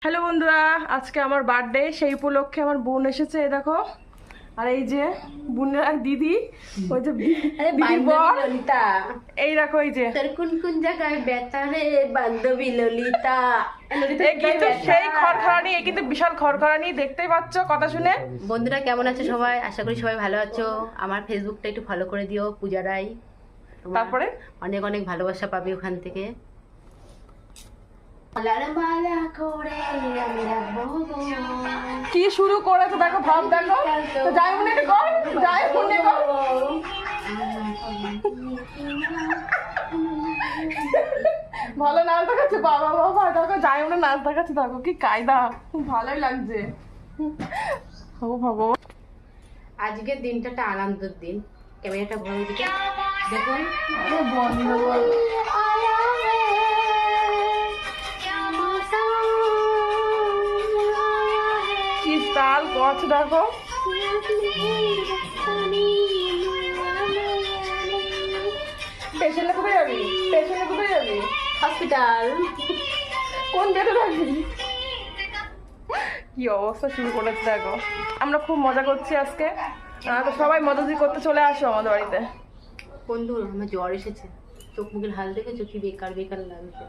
Hello বন্ধুরা, আজকে আমার বার্থডে। সেই উপলক্ষে আমার বোন এসেছে, এই দেখো। আর এই যে বোনের এক দিদি, ওই যে দিদির বর ললিতা, এই দেখো। এই যে তোর কোন কোন জায়গায় ব্যথা রে বান্ধবী ললিতা। এই কিন্তু সেই খড়খড়ানি, এই কিন্তু বিশাল খড়খড়ানি, দেখতেই পাচ্ছ কথা শুনে। বন্ধুরা কেমন আছো সবাই? আশা করি সবাই ভালো আছো। আমার ফেসবুকটা একটু ফলো করে দিও, পূজা রাই। তারপরে অনেক অনেক ভালোবাসা পাবে ওখান থেকে। কি শুরু করেছে দেখো, ভাব দেখো। তো যাই মনে কর, যাই মনে কর। ভালো নাচ দেখাচ্ছে, বাবা বাবা দেখো, যাই মনে নাচ দেখাচ্ছে, দেখো কি কায়দা, ভালোই লাগছে। ও ভগবান, আজকের দিনটা একটা আনন্দের দিন। ক্যামেরাটা ভালো দিকে দেখুন। বন্ধ কি তাল করছে দেখো। পেছনে কোথায় যাবি? পেছনে কোথায় যাবি? হসপিটাল। কোন বেডে থাকবি? কি অবস্থা শুরু করেছে দেখো। আমরা খুব মজা করছি আজকে। তো সবাই মজাজি করতে চলে আসো আমাদের বাড়িতে। বন্ধু, আমার জ্বর এসেছে। চোখ মুখের হাল দেখেছো কি বেকার বেকার লাগছে।